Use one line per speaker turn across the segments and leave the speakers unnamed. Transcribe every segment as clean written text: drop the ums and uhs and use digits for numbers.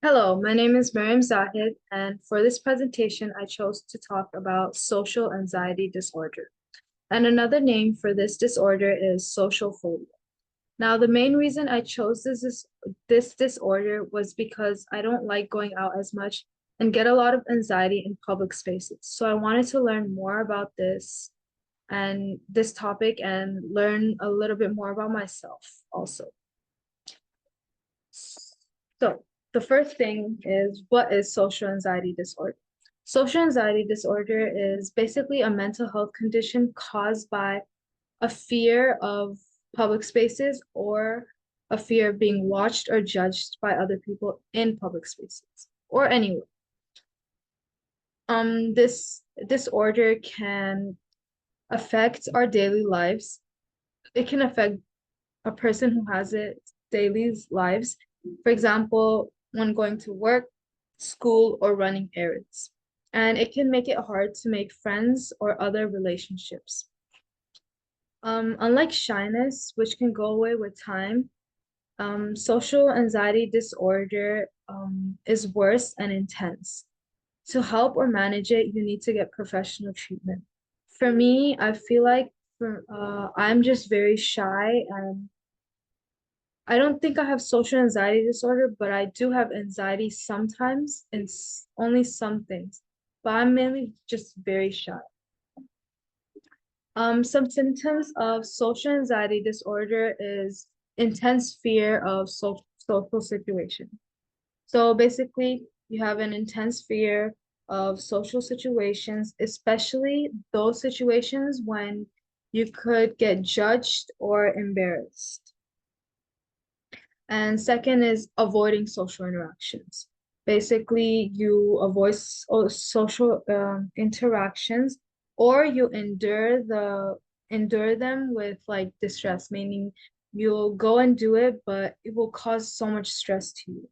Hello, my name is Maryam Zahid, and for this presentation, I chose to talk about social anxiety disorder. And another name for this disorder is social phobia. Now, the main reason I chose this disorder was because I don't like going out as much and get a lot of anxiety in public spaces. So I wanted to learn more about this topic and learn a little bit more about myself also. So, the first thing is, what is social anxiety disorder? Social anxiety disorder is basically a mental health condition caused by a fear of public spaces or a fear of being watched or judged by other people in public spaces or anywhere. This disorder can affect our daily lives. It can affect a person who has it daily lives. For example, when going to work, school, or running errands. And it can make it hard to make friends or other relationships. Unlike shyness, which can go away with time, social anxiety disorder is worse and intense. To help or manage it, you need to get professional treatment. For me, I feel like I'm just very shy and I don't think I have social anxiety disorder, but I do have anxiety sometimes and only some things. But I'm mainly just very shy. Some symptoms of social anxiety disorder is intense fear of social situation. So basically, you have an intense fear of social situations, especially those situations when you could get judged or embarrassed. And second is avoiding social interactions. Basically, you avoid social interactions or you endure them with like distress, meaning you'll go and do it, but it will cause so much stress to you.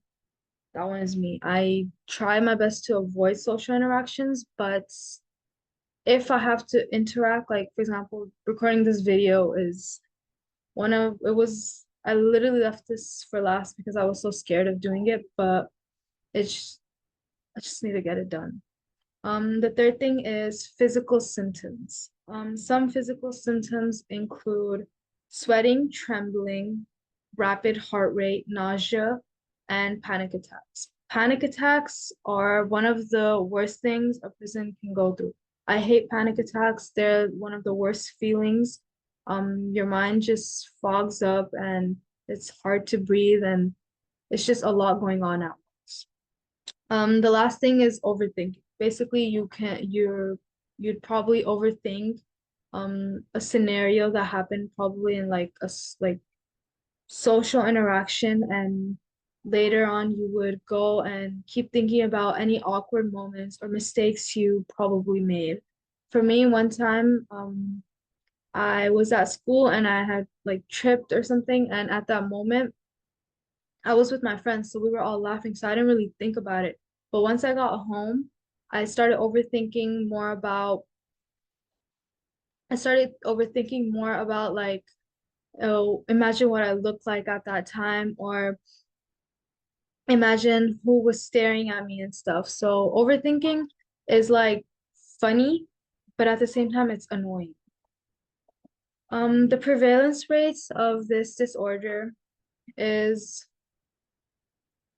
That one is me. I try my best to avoid social interactions, but if I have to interact, like for example, recording this video is I literally left this for last because I was so scared of doing it, but it's I just need to get it done. The third thing is physical symptoms. Some physical symptoms include sweating, trembling, rapid heart rate, nausea, and panic attacks. Panic attacks are one of the worst things a person can go through. I hate panic attacks. They're one of the worst feelings. Your mind just fogs up and it's hard to breathe and it's just a lot going on at once. The last thing is overthinking. Basically, you'd probably overthink a scenario that happened probably in like like social interaction, and later on you would go and keep thinking about any awkward moments or mistakes you probably made. For me, one time, I was at school and I had like tripped or something, and at that moment I was with my friends, so we were all laughing, so I didn't really think about it. But once I got home, I started overthinking more about I started overthinking more about like, oh, imagine what I looked like at that time, or imagine who was staring at me and stuff. So overthinking is like funny, but at the same time it's annoying. The prevalence rates of this disorder is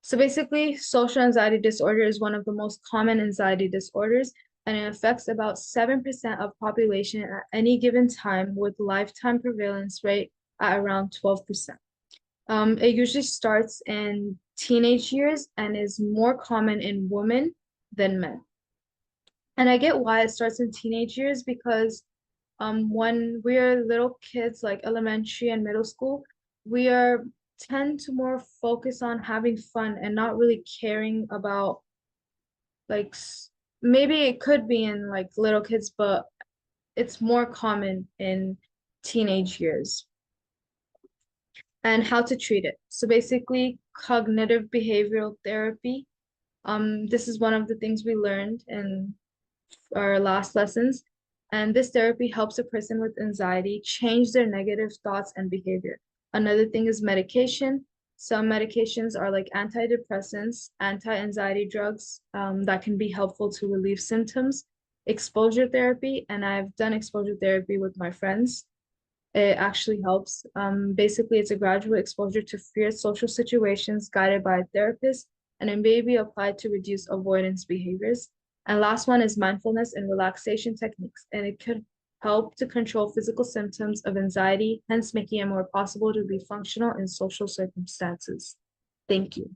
So basically, social anxiety disorder is one of the most common anxiety disorders, and it affects about 7% of population at any given time, with lifetime prevalence rate at around 12%. It usually starts in teenage years and is more common in women than men. And I get why it starts in teenage years because when we're little kids, like elementary and middle school, we are tend to more focus on having fun and not really caring about like maybe it could be in like little kids, but it's more common in teenage years. And how to treat it. So basically, cognitive behavioral therapy. This is one of the things we learned in our last lessons. And this therapy helps a person with anxiety change their negative thoughts and behavior. Another thing is medication. Some medications are like antidepressants, anti-anxiety drugs that can be helpful to relieve symptoms, exposure therapy, and I've done exposure therapy with my friends. It actually helps. Basically, it's a gradual exposure to fierce social situations guided by a therapist, and it may be applied to reduce avoidance behaviors. And last one is mindfulness and relaxation techniques, and it could help to control physical symptoms of anxiety, hence making it more possible to be functional in social circumstances. Thank you.